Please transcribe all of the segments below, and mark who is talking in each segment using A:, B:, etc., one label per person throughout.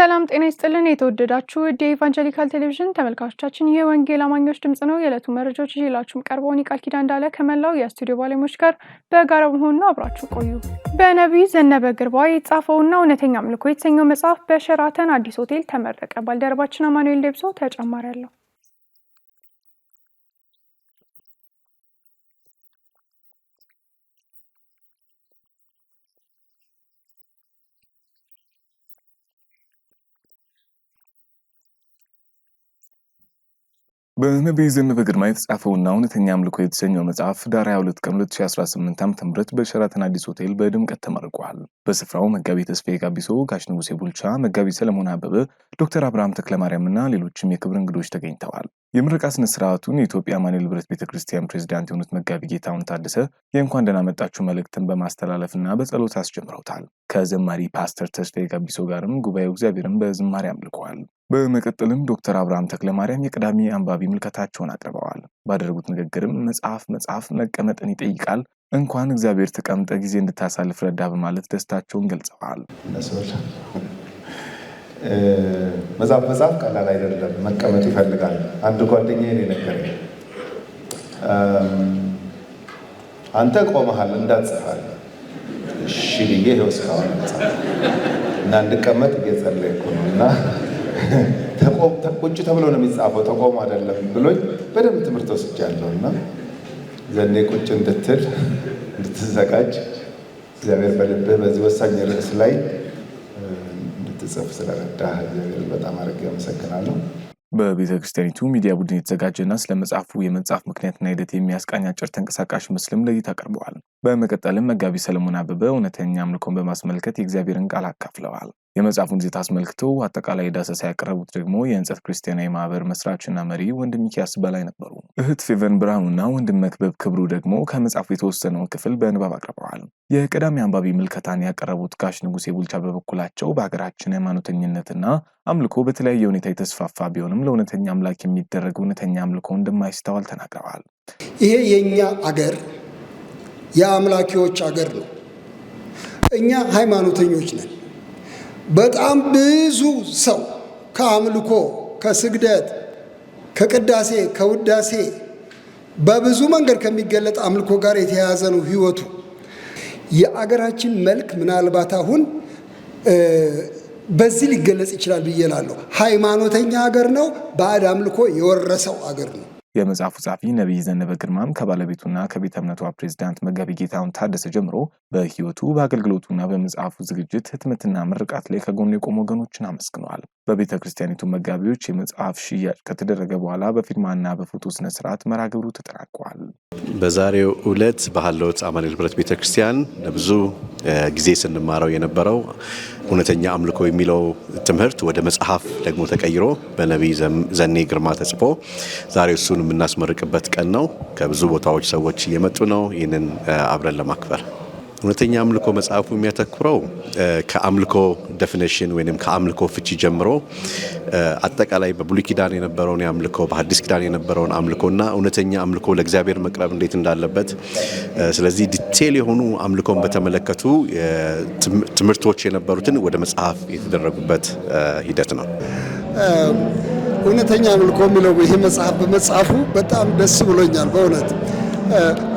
A: ሰላም ጤና ይስጥልን የተወደዳችሁ የኢቫንጀሊካል ቴሌቪዥን ተመልካቾቻችን የወንጌል አማኞች ድምጽ ነው። የዕለቱ መረጃዎች ይላችሁም ቀርበው ቃል ኪዳን እንዳለ ከመላው የስቱዲዮ ባለሙያዎች ጋር በጋራ በመሆን አብራችሁ ቆዩ። በነቢይ ዘነበ ግርባ የተጻፈውና እውነተኛ አምልኮ የተሰኘው መጽሐፍ በሸራተን አዲስ ሆቴል ተመረቀ። ባልደረባችን አማኑኤል ደብሶ ተጨማሪ አለው።
B: በነቢይ ዘነበ ግርማ የተጻፈውና እውነተኛ አምልኮ የተሰኘው መጽሐፍ ኅዳር 22 ቀን 2018 ዓ.ም በሸራተን አዲስ ሆቴል በድምቀት ተመርቋል። በስፍራው መጋቢ ተስፋዬ ጋቢሶ፣ ጋሽ ንጉሴ ቡልቻ፣ መጋቢ ሰለሞን አበበ፣ ዶክተር አብርሃም ተክለማርያምና ሌሎችም የክብር እንግዶች ተገኝተዋል። የምረቃ ስነ ስርዓቱን የኢትዮጵያ አማኑኤል ህብረት ቤተክርስቲያን ፕሬዝዳንት የሆኑት መጋቢ ጌታሁን ታደሰ የእንኳን ደህና መጣችሁ መልእክትን በማስተላለፍና በጸሎት አስጀምረውታል። ከዘማሪ ፓስተር ተስፋዬ ጋቢሶ ጋርም ጉባኤው እግዚአብሔርን በዝማሬ አምልከዋል። በመቀጠልም ዶክተር አብርሃም ተክለማርያም የቅዳሜ አንባቢ ምልከታቸውን አቅርበዋል። ባደረጉት ንግግርም መጽሐፍ መቀመጥን ይጠይቃል፣ እንኳን እግዚአብሔር ተቀምጠ ጊዜ እንድታሳልፍ ረዳ በማለት ደስታቸውን ገልጸዋል።
C: መጽሐፍ ቀላል አይደለም፣ መቀመጥ ይፈልጋል። አንድ ጓደኛዬ ነው የነገረኝ፣ አንተ ቆመሃል እንዳትጽፋል። እሺ ብዬ ይኸው እስካሁን እና እንድቀመጥ እየጸለይኩ ነው እና ቁጭ ተብሎ ነው የሚጻፈው ተቆም አይደለም ብሎኝ በደንብ ትምህርት ወስጃለሁ እና ዘኔ ቁጭ እንድትዘጋጅ እግዚአብሔር በልብህ በዚህ ወሳኝ ርዕስ ላይ እንድትጽፍ ስለረዳህ እግዚአብሔር በጣም አድርጌ አመሰግናለሁ።
B: በቤተ ክርስቲያኒቱ ሚዲያ ቡድን የተዘጋጀና ስለ መጽሐፉ የመጽሐፍ ምክንያትና ሂደት የሚያስቃኝ አጭር ተንቀሳቃሽ ምስልም ለእይታ ቀርበዋል። በመቀጠልም መጋቢ ሰለሞን አበበ እውነተኛ አምልኮን በማስመልከት የእግዚአብሔርን ቃል አካፍለዋል። የመጽሐፉን ይዘት አስመልክተው አጠቃላይ ዳሰሳ ያቀረቡት ደግሞ የእንጸት ክርስቲያናዊ ማህበር መስራችና መሪ ወንድም ሚኪያስ በላይ ነበሩ። እህት ፌቨን ብርሃኑና ወንድም መክበብ ክብሩ ደግሞ ከመጽሐፉ የተወሰነውን ክፍል በንባብ አቅርበዋል። የቅዳሜ አንባቢ ምልከታን ያቀረቡት ጋሽ ንጉሴ ቡልቻ በበኩላቸው በሀገራችን ሃይማኖተኝነትና አምልኮ በተለያየ ሁኔታ የተስፋፋ ቢሆንም ለእውነተኛ አምላክ የሚደረግ እውነተኛ አምልኮ እንደማይስተዋል ተናግረዋል።
D: ይሄ የኛ አገር የአምላኪዎች አገር ነው። እኛ ሃይማኖተኞች ነን። በጣም ብዙ ሰው ከአምልኮ፣ ከስግደት፣ ከቅዳሴ፣ ከውዳሴ በብዙ መንገድ ከሚገለጥ አምልኮ ጋር የተያያዘ ነው ህይወቱ። የአገራችን መልክ ምናልባት አሁን በዚህ ሊገለጽ ይችላል ብዬ እላለሁ። ሃይማኖተኛ አገር ነው፣ ባዕድ አምልኮ የወረሰው አገር ነው።
B: የመጽሐፉ ጻፊ ነቢይ ዘነበ ግርማም ከባለቤቱና ከቤተ እምነቷ ፕሬዝዳንት መጋቢ ጌታሁን ታደሰ ጀምሮ በህይወቱ በአገልግሎቱና በመጽሐፉ ዝግጅት ህትመትና ምርቃት ላይ ከጎኑ የቆሙ ወገኖችን አመስግነዋል። በቤተ ክርስቲያኒቱ መጋቢዎች የመጽሐፍ ሽያጭ ከተደረገ በኋላ በፊርማና በፎቶ ስነ ስርዓት መርሃ ግብሩ ተጠናቋል።
E: በዛሬው ዕለት በሀሎት አማኑኤል ህብረት ቤተክርስቲያን ለብዙ ጊዜ ስንማረው የነበረው እውነተኛ አምልኮ የሚለው ትምህርት ወደ መጽሐፍ ደግሞ ተቀይሮ በነቢይ ዘኔ ግርማ ተጽፎ ዛሬ እሱን የምናስመርቅበት ቀን ነው። ከብዙ ቦታዎች ሰዎች እየመጡ ነው ይህንን አብረን ለማክበር። እውነተኛ አምልኮ መጽሐፉ የሚያተኩረው ከአምልኮ ዴፊኒሽን ወይንም ከአምልኮ ፍቺ ጀምሮ አጠቃላይ በብሉይ ኪዳን የነበረውን አምልኮ፣ በሐዲስ ኪዳን የነበረውን አምልኮና እውነተኛ አምልኮ ለእግዚአብሔር መቅረብ እንዴት እንዳለበት፣ ስለዚህ ዲቴል የሆኑ አምልኮን በተመለከቱ ትምህርቶች የነበሩትን ወደ መጽሐፍ የተደረጉበት ሂደት ነው።
D: እውነተኛ አምልኮ የሚለው ይሄ መጽሐፍ በመጽሐፉ በጣም ደስ ብሎኛል በእውነት።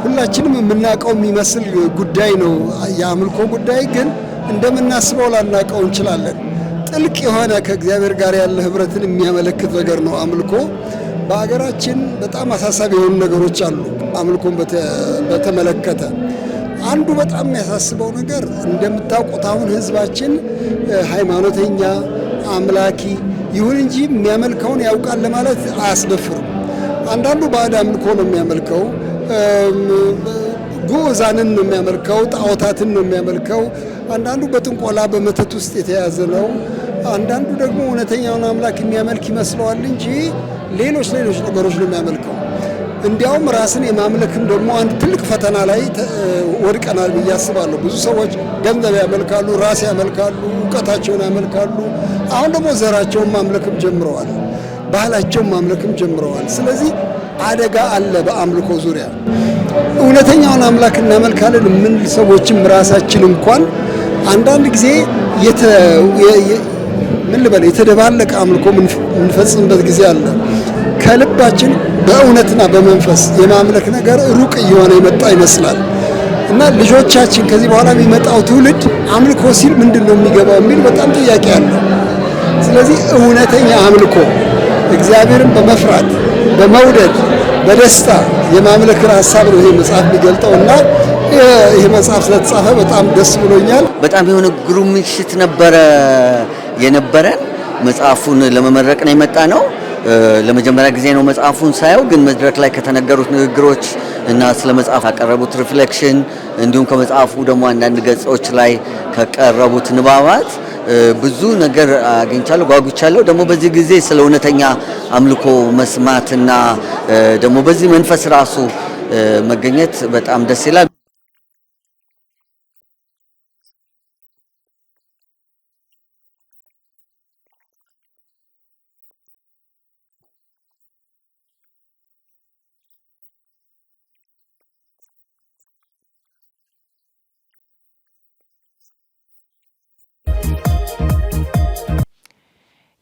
D: ሁላችንም የምናውቀው የሚመስል ጉዳይ ነው የአምልኮ ጉዳይ፣ ግን እንደምናስበው ላናውቀው እንችላለን። ጥልቅ የሆነ ከእግዚአብሔር ጋር ያለ ህብረትን የሚያመለክት ነገር ነው አምልኮ። በሀገራችን በጣም አሳሳቢ የሆኑ ነገሮች አሉ አምልኮን በተመለከተ። አንዱ በጣም የሚያሳስበው ነገር እንደምታውቁት አሁን ህዝባችን ሃይማኖተኛ አምላኪ ይሁን እንጂ የሚያመልከውን ያውቃል ለማለት አያስደፍርም። አንዳንዱ ባዕድ አምልኮ ነው የሚያመልከው፣ ጉዕዛንን ነው የሚያመልከው፣ ጣዖታትን ነው የሚያመልከው። አንዳንዱ በጥንቆላ በመተት ውስጥ የተያዘ ነው። አንዳንዱ ደግሞ እውነተኛውን አምላክ የሚያመልክ ይመስለዋል እንጂ ሌሎች ነገሮች ነው የሚያመልከው። እንዲያውም ራስን የማምለክም ደግሞ አንድ ትልቅ ፈተና ላይ ወድቀናል ብዬ አስባለሁ። ብዙ ሰዎች ገንዘብ ያመልካሉ፣ ራስ ያመልካሉ፣ እውቀታቸውን ያመልካሉ። አሁን ደግሞ ዘራቸውን ማምለክም ጀምረዋል፣ ባህላቸውን ማምለክም ጀምረዋል። ስለዚህ አደጋ አለ በአምልኮ ዙሪያ። እውነተኛውን አምላክ እናመልካለን ምን ሰዎችም ራሳችን እንኳን አንዳንድ ጊዜ ምን ልበል የተደባለቀ አምልኮ የምንፈጽምበት ጊዜ አለ። ከልባችን በእውነትና በመንፈስ የማምለክ ነገር ሩቅ እየሆነ የመጣ ይመስላል እና ልጆቻችን ከዚህ በኋላ የሚመጣው ትውልድ አምልኮ ሲል ምንድነው የሚገባው የሚል በጣም ጥያቄ አለ። ስለዚህ እውነተኛ አምልኮ እግዚአብሔርን በመፍራት በመውደድ በደስታ የማምለክ ሐሳብ ነው ይሄ መጽሐፍ የሚገልጠውና ይሄ መጽሐፍ ስለተጻፈ በጣም ደስ ብሎኛል።
F: በጣም የሆነ ግሩም ምሽት ነበረ የነበረን። መጽሐፉን ለመመረቅ ነው የመጣ ነው። ለመጀመሪያ ጊዜ ነው መጽሐፉን ሳየው፣ ግን መድረክ ላይ ከተነገሩት ንግግሮች እና ስለ መጽሐፍ ያቀረቡት ሪፍሌክሽን እንዲሁም ከመጽሐፉ ደግሞ አንዳንድ ገጾች ላይ ከቀረቡት ንባባት ብዙ ነገር አግኝቻለሁ፣ ጓጉቻለሁ። ደግሞ በዚህ ጊዜ ስለ እውነተኛ አምልኮ መስማትና ደግሞ በዚህ መንፈስ ራሱ መገኘት በጣም ደስ ይላል።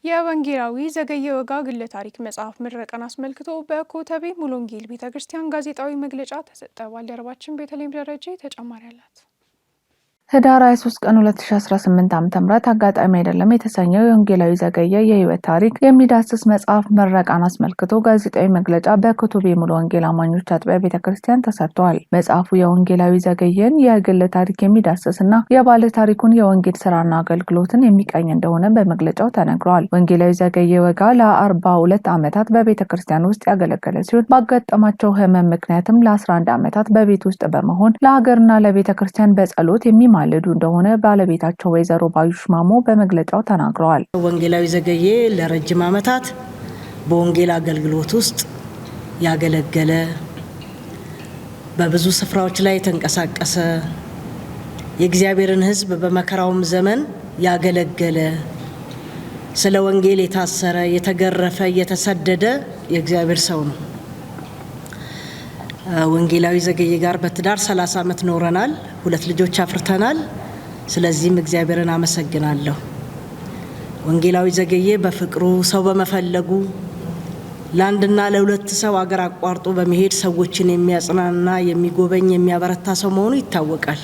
A: የወንጌላዊ ዘገየ ወጋ ግለ ታሪክ መጽሐፍ ምረቃን አስመልክቶ በኮተቤ ሙሉ ወንጌል ቤተክርስቲያን ጋዜጣዊ መግለጫ ተሰጠ። ባልደረባችን ቤተልሔም ደረጃ ተጨማሪ አላት።
G: ህዳር 23 ቀን 2018 ዓ.ም አጋጣሚ አይደለም የተሰኘው የወንጌላዊ ዘገየ የህይወት ታሪክ የሚዳስስ መጽሐፍ ምረቃን አስመልክቶ ጋዜጣዊ መግለጫ በኮተቤ ሙሉ ወንጌል አማኞች አጥቢያ ቤተክርስቲያን ተሰጥቷል። መጽሐፉ የወንጌላዊ ዘገየን የግል ታሪክ የሚዳስስና የባለ ታሪኩን የወንጌል ስራና አገልግሎትን የሚቃኝ እንደሆነ በመግለጫው ተነግሯል። ወንጌላዊ ዘገየ ወጋ ለ42 ዓመታት በቤተክርስቲያን ውስጥ ያገለገለ ሲሆን ባጋጠማቸው ህመም ምክንያትም ለ11 ዓመታት በቤት ውስጥ በመሆን ለሀገርና ለቤተክርስቲያን በጸሎት የሚማልዱ እንደሆነ ባለቤታቸው ወይዘሮ ባዩሽ ማሞ በመግለጫው ተናግረዋል።
H: ወንጌላዊ ዘገየ ለረጅም ዓመታት በወንጌል አገልግሎት ውስጥ ያገለገለ፣ በብዙ ስፍራዎች ላይ የተንቀሳቀሰ፣ የእግዚአብሔርን ሕዝብ በመከራውም ዘመን ያገለገለ፣ ስለ ወንጌል የታሰረ፣ የተገረፈ፣ የተሰደደ የእግዚአብሔር ሰው ነው። ወንጌላዊ ዘገየ ጋር በትዳር 30 ዓመት ኖረናል። 2 ልጆች አፍርተናል። ስለዚህም እግዚአብሔርን አመሰግናለሁ። ወንጌላዊ ዘገየ በፍቅሩ ሰው በመፈለጉ ለአንድና ለሁለት ሰው አገር አቋርጦ በመሄድ ሰዎችን የሚያጽናና የሚጎበኝ የሚያበረታ ሰው መሆኑ ይታወቃል።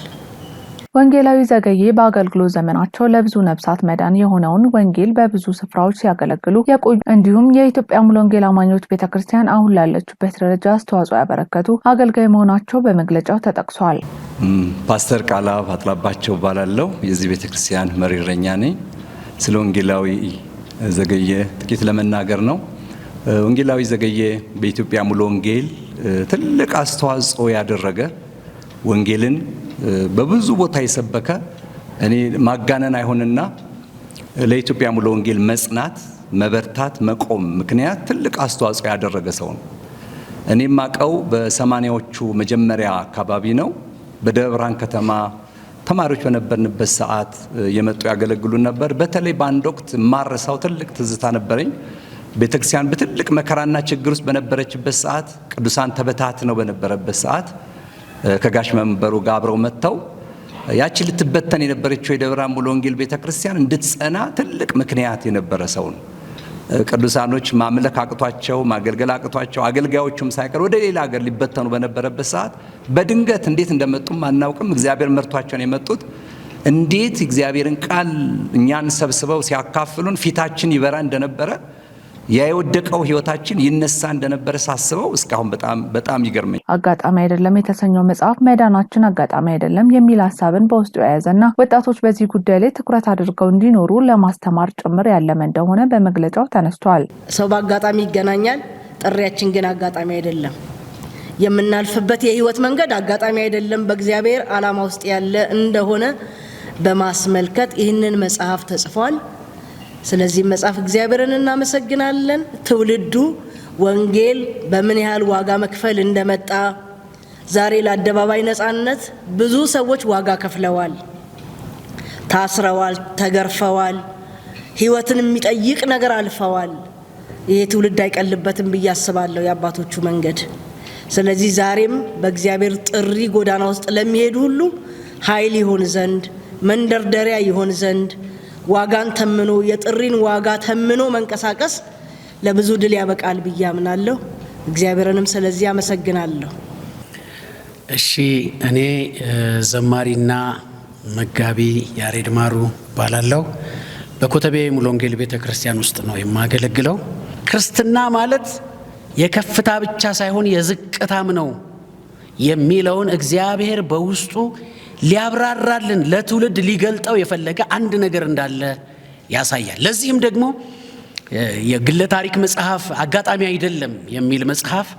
G: ወንጌላዊ ዘገየ በአገልግሎት ዘመናቸው ለብዙ ነፍሳት መዳን የሆነውን ወንጌል በብዙ ስፍራዎች ሲያገለግሉ የቆዩ እንዲሁም የኢትዮጵያ ሙሉ ወንጌል አማኞች ቤተክርስቲያን አሁን ላለችበት ደረጃ አስተዋጽኦ ያበረከቱ አገልጋይ መሆናቸው በመግለጫው ተጠቅሷል።
I: ፓስተር ቃላብ አጥላባቸው ባላለው የዚህ ቤተክርስቲያን መሪ እረኛ ነኝ። ስለ ወንጌላዊ ዘገየ ጥቂት ለመናገር ነው። ወንጌላዊ ዘገየ በኢትዮጵያ ሙሉ ወንጌል ትልቅ አስተዋጽኦ ያደረገ ወንጌልን በብዙ ቦታ የሰበከ እኔ ማጋነን አይሆንና ለኢትዮጵያ ሙሉ ወንጌል መጽናት፣ መበርታት፣ መቆም ምክንያት ትልቅ አስተዋጽኦ ያደረገ ሰው ነው። እኔም ማቀው በ80ዎቹ መጀመሪያ አካባቢ ነው። በደብረ ብርሃን ከተማ ተማሪዎች በነበርንበት ሰዓት የመጡ ያገለግሉን ነበር። በተለይ በአንድ ወቅት ማረሳው ትልቅ ትዝታ ነበረኝ። ቤተክርስቲያን በትልቅ መከራና ችግር ውስጥ በነበረችበት ሰዓት፣ ቅዱሳን ተበታትነው በነበረበት ሰዓት ከጋሽ መንበሩ ጋር አብረው መጥተው ያቺ ልትበተን የነበረችው የደብረ ብርሃን ሙሉ ወንጌል ቤተክርስቲያን እንድትጸና ትልቅ ምክንያት የነበረ ሰው ነው። ቅዱሳኖች ማምለክ አቅቷቸው፣ ማገልገል አቅቷቸው፣ አገልጋዮቹም ሳይቀር ወደ ሌላ ሀገር ሊበተኑ በነበረበት ሰዓት በድንገት እንዴት እንደመጡም አናውቅም። እግዚአብሔር መርቷቸው ነው የመጡት። እንዴት እግዚአብሔርን ቃል እኛን ሰብስበው ሲያካፍሉን ፊታችን ይበራ እንደነበረ፣ ያ የወደቀው ህይወታችን ይነሳ እንደነበረ ሳስበው እስካሁን በጣም ይገርመኝ።
G: አጋጣሚ አይደለም የተሰኘው መጽሐፍ መዳናችን አጋጣሚ አይደለም የሚል ሐሳብን በውስጡ የያዘና ወጣቶች በዚህ ጉዳይ ላይ ትኩረት አድርገው እንዲኖሩ ለማስተማር ጭምር ያለመ እንደሆነ በመግለጫው ተነስቷል።
H: ሰው በአጋጣሚ ይገናኛል፣ ጥሪያችን ግን አጋጣሚ አይደለም። የምናልፍበት የህይወት መንገድ አጋጣሚ አይደለም፣ በእግዚአብሔር ዓላማ ውስጥ ያለ እንደሆነ በማስመልከት ይህንን መጽሐፍ ተጽፏል። ስለዚህ መጽሐፍ እግዚአብሔርን እናመሰግናለን። ትውልዱ ወንጌል በምን ያህል ዋጋ መክፈል እንደመጣ ዛሬ ለአደባባይ ነጻነት ብዙ ሰዎች ዋጋ ከፍለዋል፣ ታስረዋል፣ ተገርፈዋል፣ ህይወትን የሚጠይቅ ነገር አልፈዋል። ይሄ ትውልድ አይቀልበትም ብዬ አስባለሁ የአባቶቹ መንገድ። ስለዚህ ዛሬም በእግዚአብሔር ጥሪ ጎዳና ውስጥ ለሚሄዱ ሁሉ ኃይል ይሆን ዘንድ፣ መንደርደሪያ ይሆን ዘንድ፣ ዋጋን ተምኖ የጥሪን ዋጋ ተምኖ መንቀሳቀስ ለብዙ ድል ያበቃል ብዬ አምናለሁ። እግዚአብሔርንም ስለዚህ አመሰግናለሁ።
J: እሺ እኔ ዘማሪና መጋቢ ያሬድ ማሩ ባላለው በኮተቤ ሙሉ ወንጌል ቤተክርስቲያን ውስጥ ነው የማገለግለው። ክርስትና ማለት የከፍታ ብቻ ሳይሆን የዝቅታም ነው የሚለውን እግዚአብሔር በውስጡ ሊያብራራልን ለትውልድ ሊገልጠው የፈለገ አንድ ነገር እንዳለ ያሳያል። ለዚህም ደግሞ የግለ ታሪክ መጽሐፍ አጋጣሚ አይደለም የሚል መጽሐፍ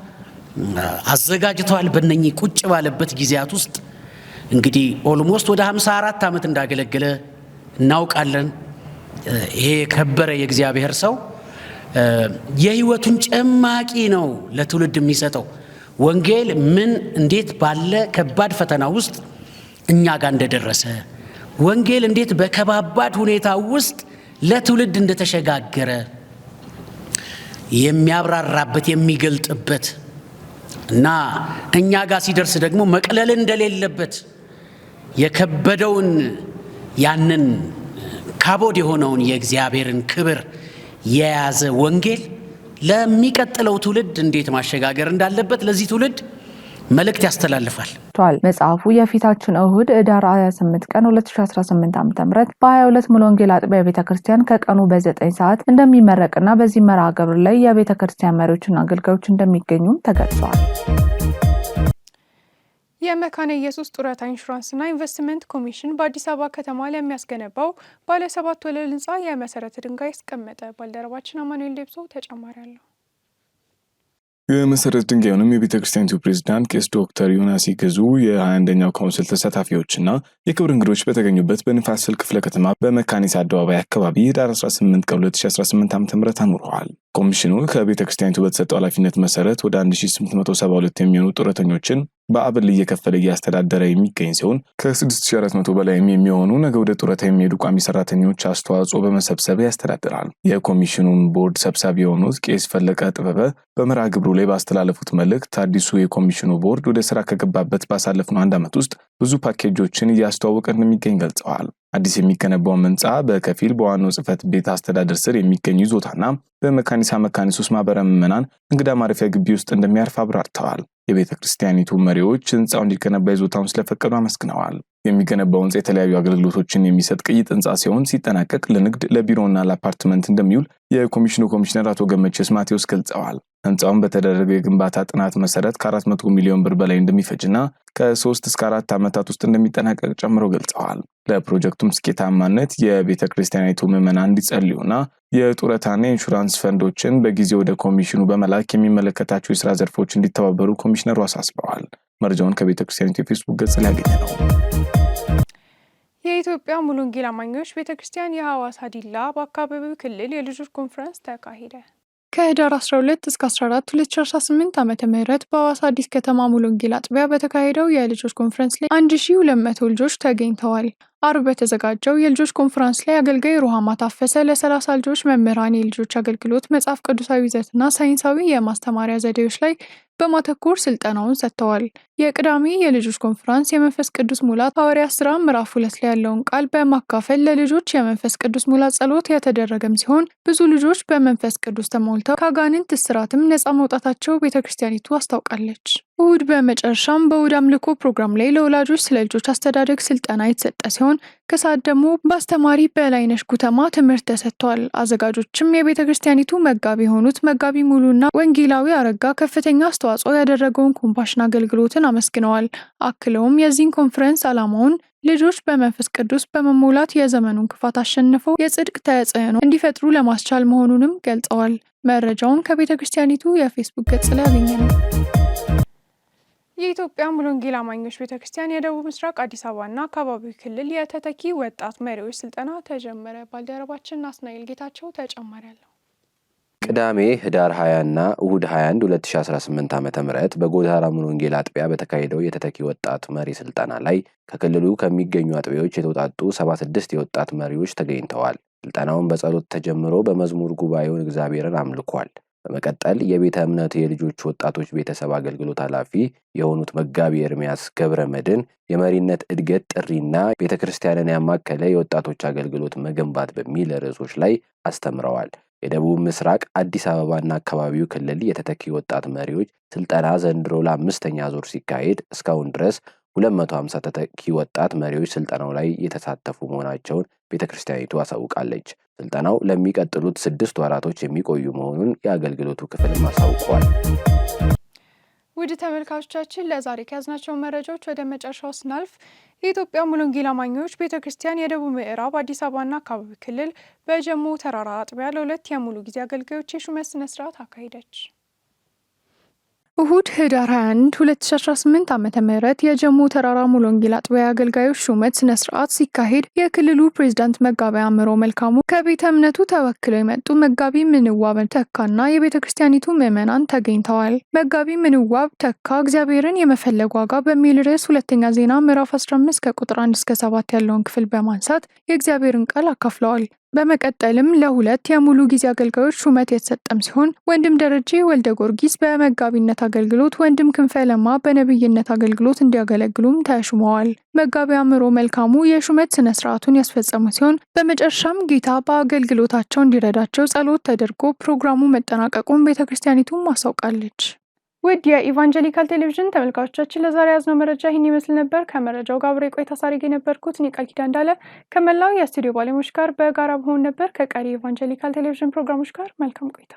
J: አዘጋጅቷል። በእነኚህ ቁጭ ባለበት ጊዜያት ውስጥ እንግዲህ ኦልሞስት ወደ 54 ዓመት እንዳገለገለ እናውቃለን። ይሄ የከበረ የእግዚአብሔር ሰው የህይወቱን ጭማቂ ነው ለትውልድ የሚሰጠው። ወንጌል ምን እንዴት ባለ ከባድ ፈተና ውስጥ እኛ ጋር እንደደረሰ፣ ወንጌል እንዴት በከባባድ ሁኔታ ውስጥ ለትውልድ እንደተሸጋገረ የሚያብራራበት የሚገልጥበት እና እኛ ጋር ሲደርስ ደግሞ መቅለል እንደሌለበት የከበደውን ያንን ካቦድ የሆነውን የእግዚአብሔርን ክብር የያዘ ወንጌል ለሚቀጥለው ትውልድ እንዴት ማሸጋገር እንዳለበት ለዚህ ትውልድ መልእክት ያስተላልፋል።
G: መጽሐፉ የፊታችን እሁድ ህዳር 28 ቀን 2018 ዓ.ም በ22 ሙሉ ወንጌል አጥቢያ ቤተክርስቲያን ከቀኑ በ9 ሰዓት እንደሚመረቅና በዚህ መርሃ ግብር ላይ የቤተክርስቲያን መሪዎችና አገልጋዮች እንደሚገኙ ተገልጿል።
A: የመካነ ኢየሱስ ጡረታ ኢንሹራንስና ኢንቨስትመንት ኮሚሽን በአዲስ አበባ ከተማ ለሚያስገነባው ባለ 7 ወለል ህንፃ የመሰረተ ድንጋይ ያስቀመጠ። ባልደረባችን አማኑኤል ደብሶ ተጨማሪ አለው።
B: የመሰረት ድንጋዩንም የቤተክርስቲያኒቱ ፕሬዝዳንት ቄስ ዶክተር ዮናስ ይገዙ የ21ኛው ካውንስል ተሳታፊዎችና የክብር እንግዶች በተገኙበት በንፋስ ስልክ ክፍለ ከተማ በመካኒሳ አደባባይ አካባቢ ህዳር 18 ቀን 2018 ዓ.ም አኑረዋል። ኮሚሽኑ ከቤተክርስቲያኒቱ በተሰጠው ኃላፊነት መሰረት ወደ 1872 የሚሆኑ ጡረተኞችን በአበል እየከፈለ እያስተዳደረ የሚገኝ ሲሆን ከ6400 በላይም የሚሆኑ ነገ ወደ ጡረታ የሚሄዱ ቋሚ ሰራተኞች አስተዋጽኦ በመሰብሰብ ያስተዳድራል። የኮሚሽኑን ቦርድ ሰብሳቢ የሆኑት ቄስ ፈለቀ ጥበበ በመርሃ ግብሩ ላይ ባስተላለፉት መልእክት አዲሱ የኮሚሽኑ ቦርድ ወደ ስራ ከገባበት ባሳለፍነው 1 ዓመት ውስጥ ብዙ ፓኬጆችን እያስተዋወቀ እንደሚገኝ ገልጸዋል። አዲስ የሚገነባው ህንጻ በከፊል በዋናው ጽሕፈት ቤት አስተዳደር ስር የሚገኝ ይዞታና በመካኒሳ መካኒሱስ ማህበረ ምዕመናን እንግዳ ማረፊያ ግቢ ውስጥ እንደሚያርፍ አብራርተዋል። የቤተክርስቲያኒቱ መሪዎች ህንጻው እንዲገነባ ይዞታውን ስለፈቀዱ አመስግነዋል። የሚገነባው ህንጻ የተለያዩ አገልግሎቶችን የሚሰጥ ቅይጥ ህንጻ ሲሆን ሲጠናቀቅ ለንግድ ለቢሮና ለአፓርትመንት እንደሚውል የኮሚሽኑ ኮሚሽነር አቶ ገመችስ ማቴዎስ ገልጸዋል። ህንጻውን በተደረገው የግንባታ ጥናት መሰረት ከ400 ሚሊዮን ብር በላይ እንደሚፈጅና ከ3 እስከ 4 ዓመታት ውስጥ እንደሚጠናቀቅ ጨምረው ገልጸዋል። ለፕሮጀክቱም ስኬታማነት የቤተክርስቲያኒቱ ምዕመናን እንዲጸልዩና የጡረታና ኢንሹራንስ ፈንዶችን በጊዜ ወደ ኮሚሽኑ በመላክ የሚመለከታቸው የስራ ዘርፎች እንዲተባበሩ ኮሚሽነሩ አሳስበዋል። መረጃውን ከቤተክርስቲያኒቱ የፌስቡክ ገጽ ላይ ያገኘ ነው።
A: የኢትዮጵያ ሙሉ ወንጌል አማኞች ቤተክርስቲያን የሐዋሳ ዲላ በአካባቢው ክልል የልጆች ኮንፈረንስ ተካሄደ። ከህዳር 12 እስከ 14 2018 ዓመተ ምህረት በሐዋሳ አዲስ ከተማ ሙሉ ወንጌል አጥቢያ በተካሄደው የልጆች ኮንፈረንስ ላይ 1200 ልጆች ተገኝተዋል። አርብ በተዘጋጀው የልጆች ኮንፈረንስ ላይ አገልጋይ ሩሃማ ታፈሰ ለ30 ልጆች መምህራን የልጆች አገልግሎት መጽሐፍ ቅዱሳዊ ይዘትና ሳይንሳዊ የማስተማሪያ ዘዴዎች ላይ በማተኮር ስልጠናውን ሰጥተዋል። የቅዳሜ የልጆች ኮንፈረንስ የመንፈስ ቅዱስ ሙላት ሐዋርያት ሥራ ምዕራፍ 2 ላይ ያለውን ቃል በማካፈል ለልጆች የመንፈስ ቅዱስ ሙላት ጸሎት የተደረገም ሲሆን ብዙ ልጆች በመንፈስ ቅዱስ ተሞልተው ከአጋንንት እስራትም ነጻ መውጣታቸው ቤተክርስቲያኒቱ አስታውቃለች። እሁድ በመጨረሻም በእሁድ አምልኮ ፕሮግራም ላይ ለወላጆች ስለ ልጆች አስተዳደግ ስልጠና የተሰጠ ሲሆን ከሰዓት ደግሞ በአስተማሪ በላይነሽ ጉተማ ትምህርት ተሰጥቷል። አዘጋጆችም የቤተክርስቲያኒቱ መጋቢ የሆኑት መጋቢ ሙሉና ወንጌላዊ አረጋ ከፍተኛ አስተዋጽኦ ያደረገውን ኮምፓሽን አገልግሎትን አመስግነዋል። አክለውም የዚህን ኮንፈረንስ ዓላማውን ልጆች በመንፈስ ቅዱስ በመሞላት የዘመኑን ክፋት አሸንፈው የጽድቅ ተጽዕኖ እንዲፈጥሩ ለማስቻል መሆኑንም ገልጸዋል። መረጃውን ከቤተክርስቲያኒቱ የፌስቡክ ገጽ ላይ ያገኘ ነው። የኢትዮጵያ ሙሉ ወንጌል አማኞች ቤተክርስቲያን የደቡብ ምስራቅ አዲስ አበባና አካባቢው ክልል የተተኪ ወጣት መሪዎች ስልጠና ተጀመረ። ባልደረባችን ናስናኤል ጌታቸው ተጨማሪ አለው።
K: ቅዳሜ ህዳር 20 እና እሁድ 21 2018 ዓ.ም በጎዛራ ሙሉ ወንጌል አጥቢያ በተካሄደው የተተኪ ወጣት መሪ ስልጠና ላይ ከክልሉ ከሚገኙ አጥቢያዎች የተውጣጡ 76 የወጣት መሪዎች ተገኝተዋል። ስልጠናውን በጸሎት ተጀምሮ በመዝሙር ጉባኤውን እግዚአብሔርን አምልኳል። በመቀጠል የቤተ እምነቱ የልጆች ወጣቶች ቤተሰብ አገልግሎት ኃላፊ የሆኑት መጋቢ ኤርሚያስ ገብረመድህን የመሪነት እድገት ጥሪና ቤተክርስቲያንን ያማከለ የወጣቶች አገልግሎት መገንባት በሚል ርዕሶች ላይ አስተምረዋል። የደቡብ ምስራቅ አዲስ አበባና አካባቢው ክልል የተተኪ ወጣት መሪዎች ስልጠና ዘንድሮ ለ5ኛ ዙር ሲካሄድ እስካሁን ድረስ 250 ተተኪ ወጣት መሪዎች ስልጠናው ላይ የተሳተፉ መሆናቸውን ቤተክርስቲያኒቱ አሳውቃለች። ስልጠናው ለሚቀጥሉት 6 ወራቶች የሚቆዩ መሆኑን የአገልግሎቱ ክፍል አሳውቋል።
A: ውድ ተመልካቾቻችን ለዛሬ ከያዝናቸው መረጃዎች ወደ መጨረሻው ስናልፍ የኢትዮጵያ ሙሉ ወንጌል አማኞች ቤተክርስቲያን የደቡብ ምዕራብ አዲስ አበባና አካባቢ ክልል በጀሞ ተራራ አጥቢያ ለ2 የሙሉ ጊዜ አገልጋዮች የሹመት ስነ ስርዓት አካሄደች። እሁድ ህዳር 21 2018 ዓ.ም የጀሞ ተራራ ሙሉ ወንጌል አጥቢያ አገልጋዮች ሹመት ስነ ስርዓት ሲካሄድ የክልሉ ፕሬዝዳንት መጋቢ አእምሮ መልካሙ ከቤተ እምነቱ ተወክለው የመጡ መጋቢ ምንዋብ ተካና የቤተክርስቲያኒቱ ምዕመናን ተገኝተዋል። መጋቢ ምንዋብ ተካ እግዚአብሔርን የመፈለግ ዋጋ በሚል ርዕስ ሁለተኛ ዜና ምዕራፍ 15 ከቁጥር 1 እስከ 7 ያለውን ክፍል በማንሳት የእግዚአብሔርን ቃል አካፍለዋል። በመቀጠልም ለ2 የሙሉ ጊዜ አገልጋዮች ሹመት የተሰጠም ሲሆን ወንድም ደረጀ ወልደ ጊዮርጊስ በመጋቢነት አገልግሎት፣ ወንድም ክንፈ ለማ በነብይነት አገልግሎት እንዲያገለግሉም ተሹመዋል። መጋቢ አእምሮ መልካሙ የሹመት ስነ ስርዓቱን ያስፈጸሙ ሲሆን በመጨረሻም ጌታ በአገልግሎታቸው እንዲረዳቸው ጸሎት ተደርጎ ፕሮግራሙ መጠናቀቁን ቤተክርስቲያኒቱ ማሳውቃለች። ውድ የኢቫንጀሊካል ቴሌቪዥን ተመልካቾቻችን ለዛሬ ያዝነው መረጃ ይህን ይመስል ነበር። ከመረጃው ጋር አብሬ ቆይታ ሳደርግ የነበርኩት እኔ ቃል ኪዳን እንዳለ ከመላው የስቱዲዮ ባለሙያዎች ጋር በጋራ በመሆን ነበር። ከቀሪ ኢቫንጀሊካል ቴሌቪዥን ፕሮግራሞች ጋር መልካም ቆይታ